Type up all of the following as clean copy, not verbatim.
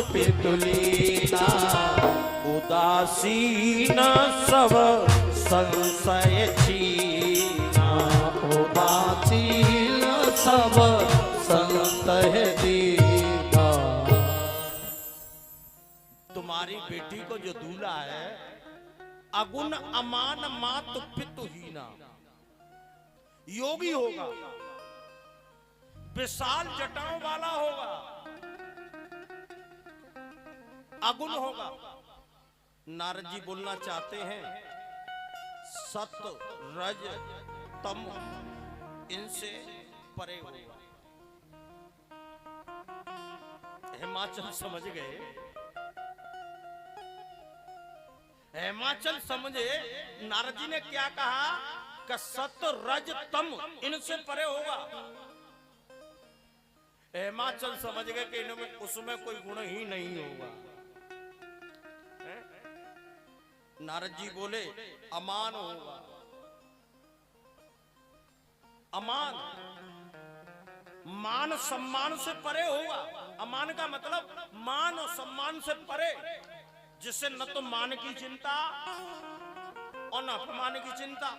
पितुलीना उदासीन सब संशय छीना उदासीन सब संशय दीना। तुम्हारी बेटी को जो दूल्हा है अगुण अमान मात पितुहीना, योगी होगा, विशाल जटाओं वाला होगा, अगुण होगा। नारद जी बोलना चाहते हैं सत रज तम इनसे परे होगा। हिमाचल समझ गए, हिमाचल समझे नारद जी ने क्या कहा कि सत रज तम इनसे परे होगा। हिमाचल समझ गए कि इनमें उसमें कोई गुण ही नहीं होगा। नारद जी बोले अमान होगा। अमान मान सम्मान से परे होगा। अमान का मतलब मान और सम्मान से परे, जिससे न तो मान की चिंता और न अपमान की चिंता,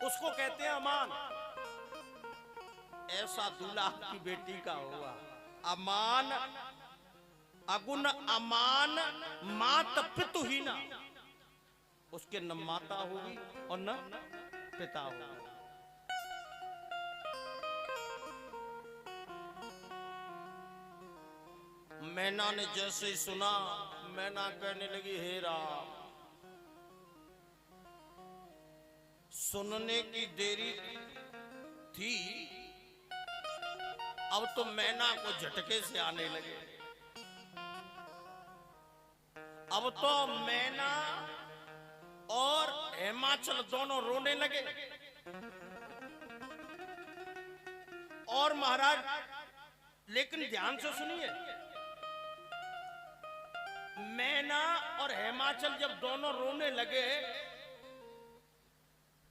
उसको कहते हैं अमान। ऐसा दूल्हा की बेटी का होगा। अमान अगुण अमान मात पितुहीना, उसके न माता होगी और न पिता होगा। मैना ने जैसे ही सुना, मैना कहने लगी हे राम, सुनने की देरी थी, अब तो मैना को झटके से आने लगे। अब तो मैना और हिमाचल दोनों रोने लगे। और महाराज लेकिन ध्यान से सुनिए, मैना और हिमाचल जब दोनों रोने लगे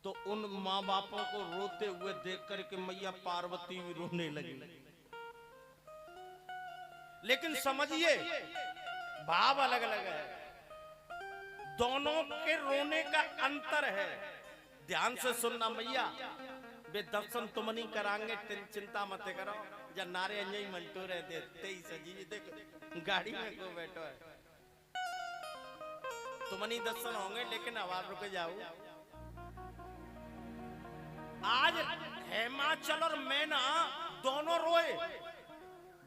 तो उन माँ बापों को रोते हुए देख करके मैया पार्वती भी रोने लगी। लेकिन समझिए भाव अलग अलग है, दोनों के रोने का अंतर है। ध्यान से सुनना मैया, वे दर्शन तुम नहीं करांगे, चिंता मत करो। जब नारे अंजय मंटो रहते तेई सजी देखो गाड़ी में को बैठो है, तुम नहीं दर्शन होंगे, लेकिन आवाज रुक जाओ। आज हिमाचल और मैना दोनों रोए।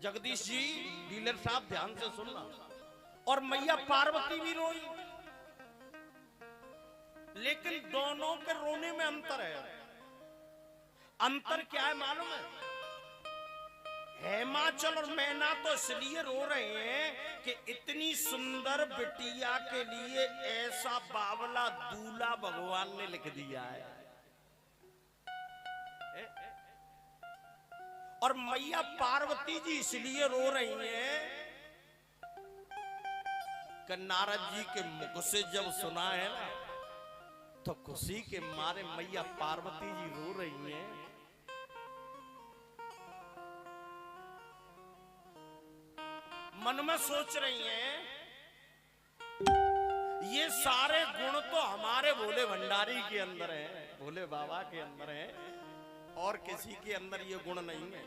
जगदीश जी डीलर साहब ध्यान से सुनना, और मैया पार्वती भी रोई। लेकिन दोनों के रोने में अंतर है। अंतर क्या है मालूम है? हिमाचल और मैना तो इसलिए रो रहे हैं कि इतनी सुंदर बिटिया के लिए ऐसा बावला दूल्हा भगवान ने लिख दिया है। और मैया पार्वती जी इसलिए रो रही हैं कि नारद जी के मुख से जब सुना है ना, तो खुशी के मारे मैया पार्वती जी रो रही हैं। मन में सोच रही हैं ये सारे गुण तो हमारे भोले भंडारी के अंदर हैं, भोले बाबा के अंदर हैं, और किसी के अंदर ये गुण नहीं है।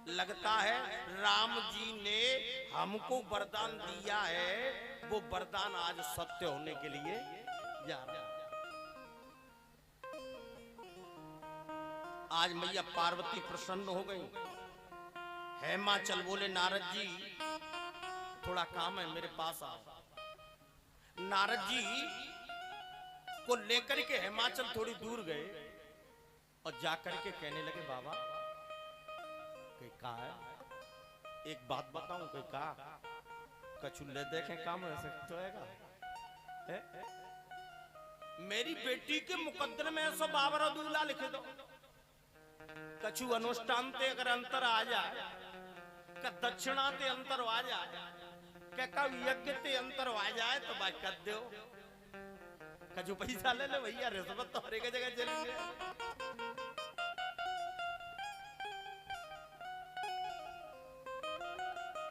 लगता है राम जी ने हमको वरदान दिया है, वो वरदान आज सत्य होने के लिए जा रहा है। आज मैया पार्वती प्रसन्न हो गई। हिमाचल बोले नारद जी थोड़ा काम है, मेरे पास आओ। नारद जी को लेकर के हिमाचल थोड़ी दूर गए और जाकर के कहने लगे बाबा कहीं कहा है, एक बात बताऊं, कहीं कहा कछु ले देखें काम ऐसे तो है? मेरी बेटी के मुकद्दर में ऐसा बाबरा दूल्हा लिखे दो। कछु अनुष्ठान ते अगर अंतर आ जाए, का दक्षिणा ते अंतर आ जाए, का यज्ञ ते अंतर आ जाए तो बात कर दो। कछु पैसा ले ले भैया, रिश्वत तो हर एक जगह चलेंगे।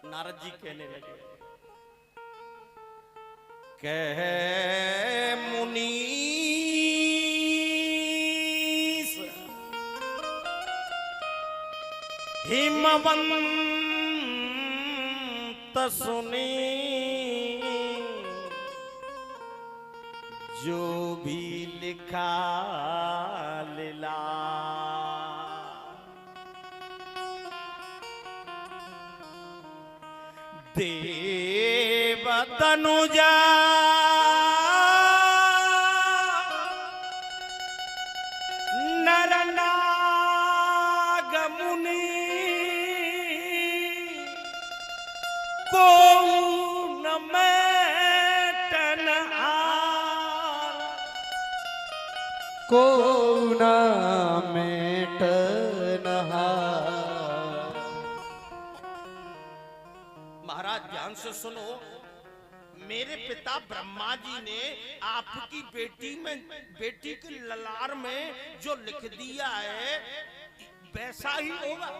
नारद जी कहने लगे कह मुनीस हिमवंत सुनी जो भी लिखा लीला देव तनुजा नर नाग मुनि को न मेटन हार को न मेटन हार। महाराज ध्यान से सुनो, मेरे पिता ब्रह्मा जी ने आपकी बेटी के ललार में जो लिख दिया है वैसा ही होगा।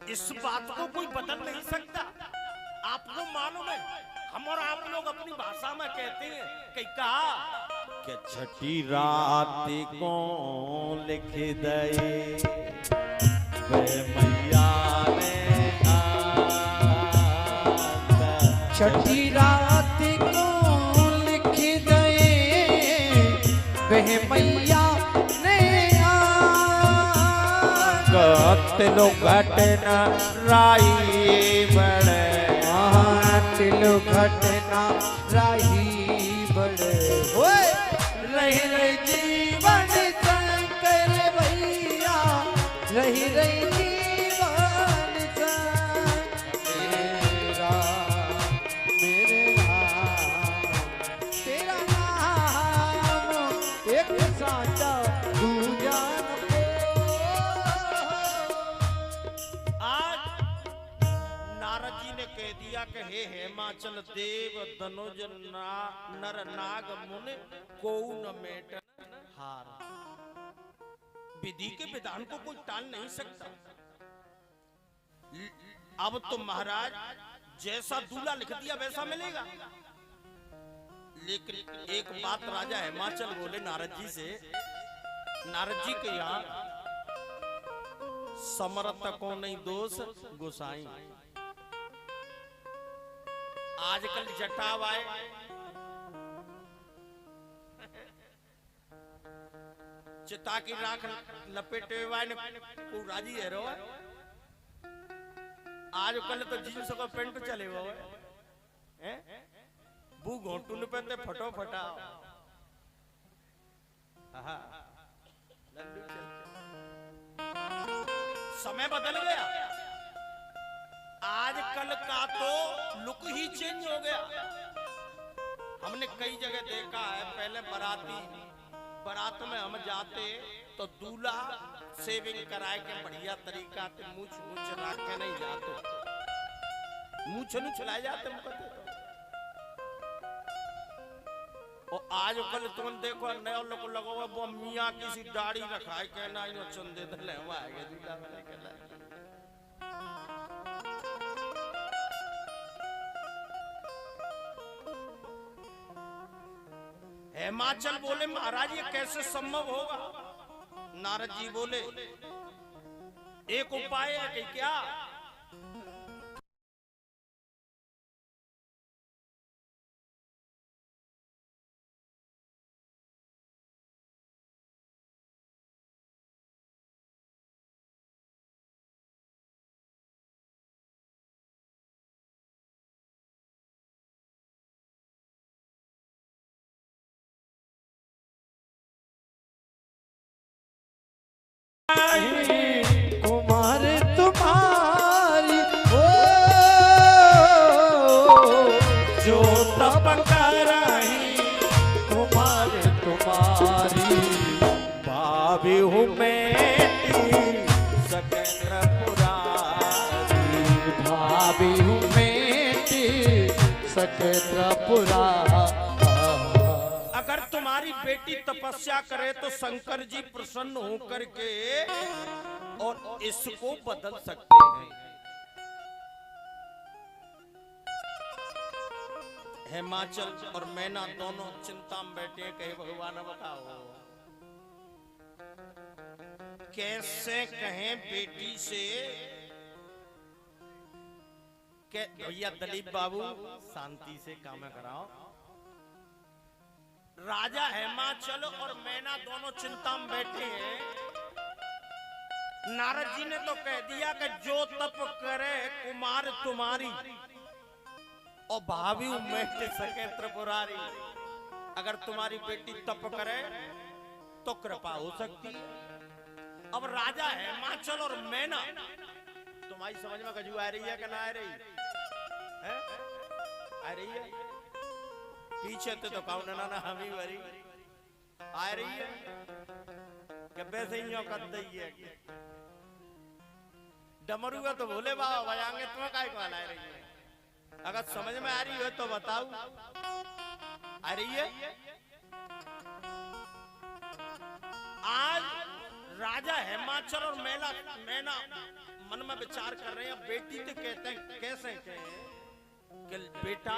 इस बात को कोई बदल नहीं सकता। आपको मालूम है, हम और आप लोग अपनी भाषा में कहते हैं कि कहा कि छठी रात को लिख दे वे मैया ने छठी रात को लिख दे वह मैया ने तिलो घटना राई बड़े तिलो घटना राही बड़े रही रही जीवन शंकर भैया रही रही जीवन मेरा तेरा नाम एक साचा दूजा कह दिया कि हे हिमाचल देव धनुज नर नाग मुनि को न मेटन हार। विधि के विधान को कोई टाल नहीं सकता। अब तो महाराज जैसा दूल्हा लिख दिया वैसा मिलेगा। लेकिन एक बात राजा हिमाचल बोले नारद जी से, नारद जी के यहाँ समर्थ को नहीं दोष गोसाई। आजकल जटाव आए, चिता की राख लपेटे हुए को राजी है रो। आजकल तो जींस का पेंट चले हुए हैं, बू घोटू ने पहनते फटो फटा। समय बदल गया। आजकल का तो लुक ही चेंज हो गया। हमने कई जगह देखा है, पहले बारात में हम जाते तो दूल्हा सेविंग कराए के बढ़िया तरीका से मूछ रख के नहीं जाते, मूछ नहीं चलाए जाते। और आजकल तुम देखो नया लोग लगा हुआ वो मियाँ किसी दाढ़ी रखाए कहना चंदे दले हुआ है दूल्हा मैंने कहना। हिमाचल बोले महाराज ये कैसे संभव होगा? नारद जी बोले एक उपाय है कि क्या? कुमार तुम्हारी ओ जो तप कराही कुमार तुम्हारी भाभी हूँ मेरी सकेंद्र पुरारी, भाभी हूँ मेरी सकेंद्र पुरारी। अगर तुम्हारी बेटी तपस्या करे तो शंकर जी प्रसन्न होकर के और इसको बदल सकते हैं। हिमाचल और मैना दोनों चिंता में बैठे हैं, कहे भगवान बताओ कैसे कहें बेटी से भैया दिलीप बाबू शांति से काम कराओ। राजा हिमाचल और मैना दोनों चिंता में बैठे हैं। नारद जी ने तो कह दिया कि जो तप करे कुमार तुम्हारी और भाभी मेट सके त्रिपुरारी। अगर तुम्हारी बेटी तप करे तो कृपा हो सकती है। अब राजा हिमाचल और मैना, तुम्हारी समझ में गजू आ रही है कि ना आ रही है? आ रही है? पीछे तो कौन ना हमी वरी आ रही है कि वैसे ही कर दी है। डमरू है तो भोले बाबा बजाएंगे, तुम्हें काय को आ रही है? अगर समझ में आ रही हो तो बताओ। आ रही है? आज राजा हिमाचल और मैना मन में विचार कर रहे हैं। बेटी तो कहते हैं कैसे कि बेटा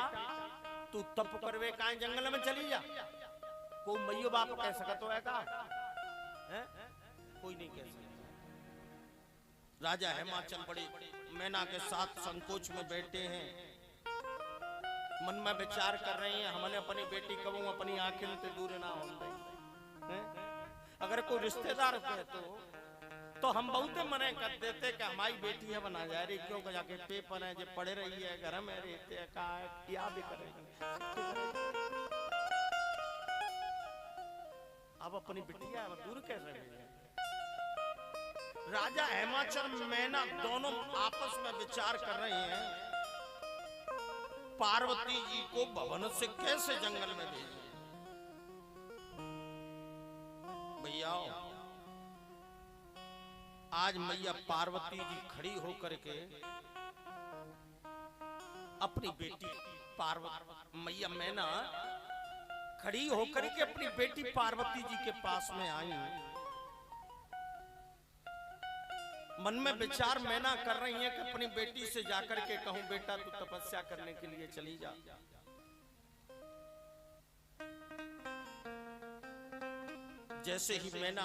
तू तप करवे काहे जंगल में चली जा। कोई मैयो बाप कह सकत हो का? कोई नहीं कह सकता। राजा हिमाचल बड़े मैना के साथ संकोच में बैठे हैं, मन में विचार कर रहे हैं हमने अपनी बेटी कबू अपनी आंखें से दूर ना हो। अगर कोई रिश्तेदार कहे तो हम बहुत मने कर देते कि हमारी बेटी है बना जा रही, क्यों जाके पेपर है जो पढ़े रही है घर में रहते है क्या भी करेंगे। अब अपनी बिटिया दूर कैसे रही है? राजा हिमाचल मैना दोनों आपस में विचार कर रहे हैं पार्वती जी को भवन से कैसे जंगल में भेजें। भैया आज मैया पार्वती जी खड़ी होकर के अपनी बेटी पार्वती मैया मैना खड़ी होकर के अपनी बेटी पार्वती जी के पास में आई। मन में विचार मैना कर रही है कि अपनी बेटी से जाकर के कहूं बेटा तू तपस्या करने के लिए चली जा। जैसे ही मैना